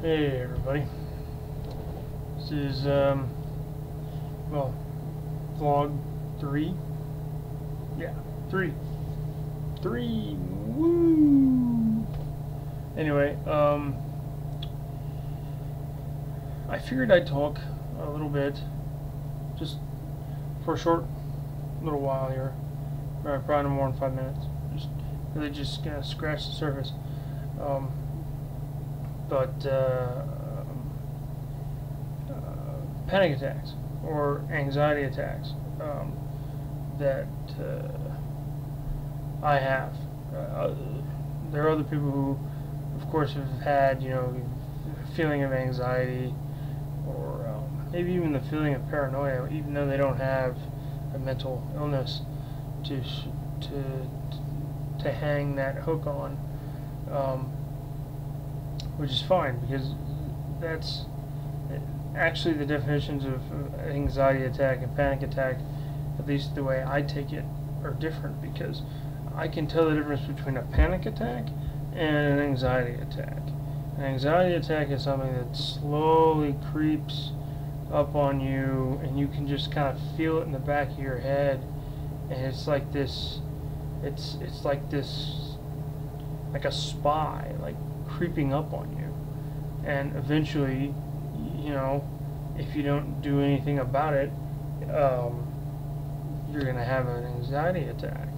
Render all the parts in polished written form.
Hey everybody, this is well, vlog 3. Yeah, 3. Woo! Anyway, I figured I'd talk a little bit, just for a short little while here, probably no more than 5 minutes. Just gonna scratch the surface. But panic attacks or anxiety attacks that I have. There are other people who, of course, have had, a feeling of anxiety or maybe even the feeling of paranoia, even though they don't have a mental illness to hang that hook on. Which is fine, because that's actually the definitions of anxiety attack and panic attack, at least the way I take it, are different, because I can tell the difference between a panic attack and an anxiety attack. An anxiety attack is something that slowly creeps up on you, and you can just kind of feel it in the back of your head, and it's like this, it's like this, like a spy, like creeping up on you, and eventually, if you don't do anything about it, you're gonna have an anxiety attack.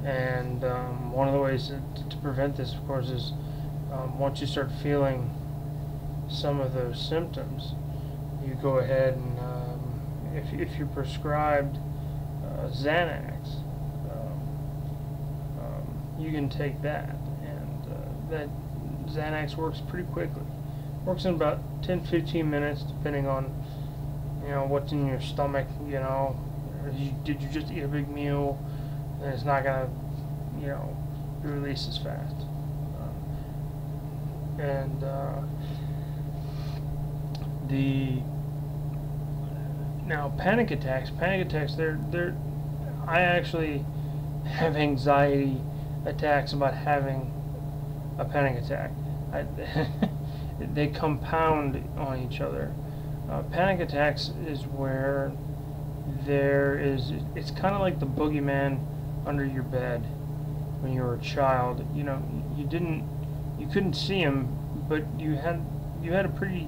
And one of the ways to prevent this, of course, is once you start feeling some of those symptoms, you go ahead and if you're prescribed Xanax, you can take that, and that Xanax works pretty quickly. Works in about 10-15 minutes, depending on what's in your stomach. Did you just eat a big meal? And it's not gonna be released as fast. Now panic attacks. I actually have anxiety attacks about having a panic attack. They compound on each other. Panic attacks is where it's kind of like the boogeyman under your bed when you were a child. You couldn't see him, but you had a pretty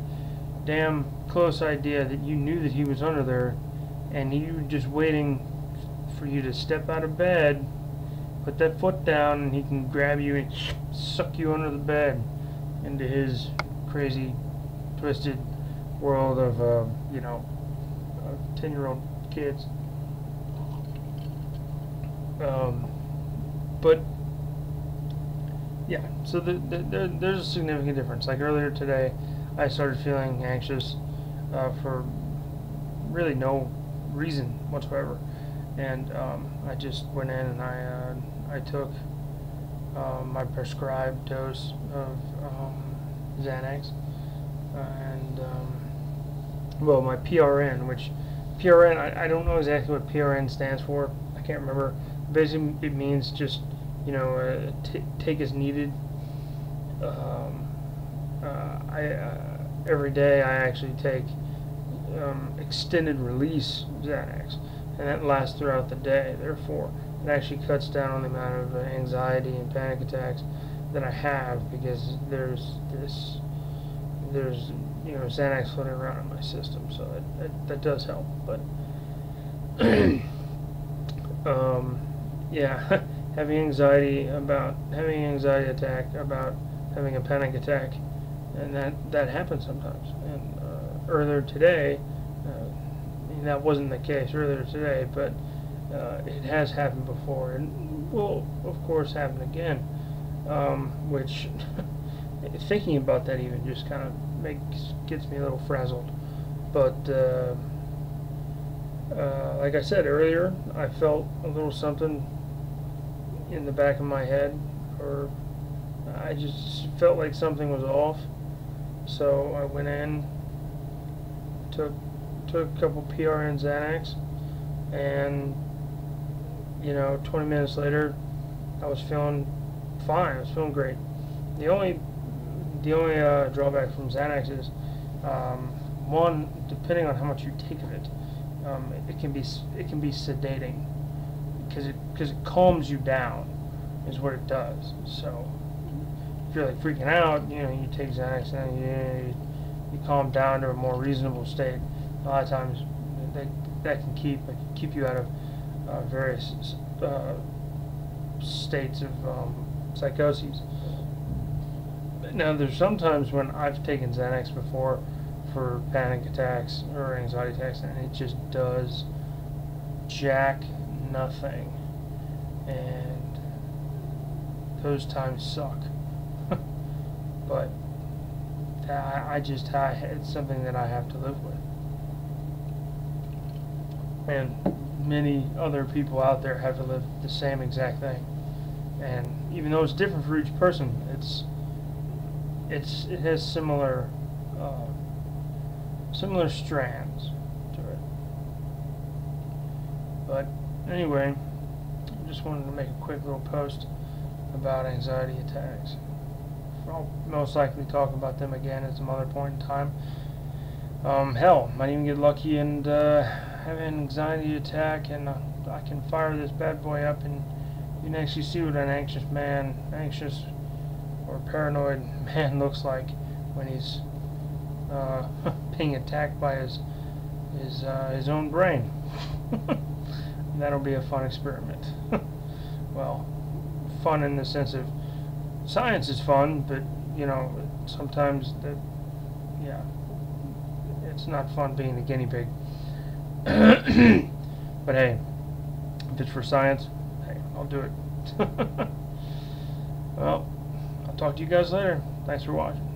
damn close idea that you knew that he was under there, and you were just waiting for you to step out of bed, put that foot down, and he can grab you and suck you under the bed into his crazy, twisted world of 10-year-old kids. But yeah, so there's a significant difference. Like earlier today, I started feeling anxious for really no reason whatsoever, and I just went in and I took my prescribed dose of Xanax, and well, my PRN, I don't know exactly what PRN stands for. I can't remember. Basically, it means just take as needed. Every day I actually take extended release Xanax, and that lasts throughout the day. Therefore, it actually cuts down on the amount of anxiety and panic attacks that I have, because there's Xanax floating around in my system, so that does help. But yeah, having anxiety attack about having a panic attack, and that happens sometimes. And earlier today, that wasn't the case earlier today, but it has happened before, and will of course happen again. Which thinking about that even just kind of gets me a little frazzled. But like I said earlier, I felt a little something in the back of my head, or I just felt like something was off. So I went in, took a couple PRN Xanax, and 20 minutes later, I was feeling fine. I was feeling great. The only The only drawback from Xanax is, one, depending on how much you take of it, it can be sedating because it calms you down, is what it does. So if you're like freaking out, you take Xanax and you calm down to a more reasonable state. A lot of times that can keep you out of various states of psychoses. Now, there's sometimes when I've taken Xanax before for panic attacks or anxiety attacks, and it just does jack nothing, and those times suck. But it's something that I have to live with, and many other people out there have to live the same exact thing. And even though it's different for each person, it has similar strands to it. But anyway, I just wanted to make a quick little post about anxiety attacks. I'll most likely talk about them again at some other point in time. Hell, might even get lucky and have an anxiety attack, and I can fire this bad boy up, and you can actually see what an anxious or paranoid man looks like when he's being attacked by his own brain. That'll be a fun experiment. Well, fun in the sense of science is fun, but sometimes it's not fun being a guinea pig. But hey, if it's for science, hey, I'll do it. Well, I'll talk to you guys later. Thanks for watching.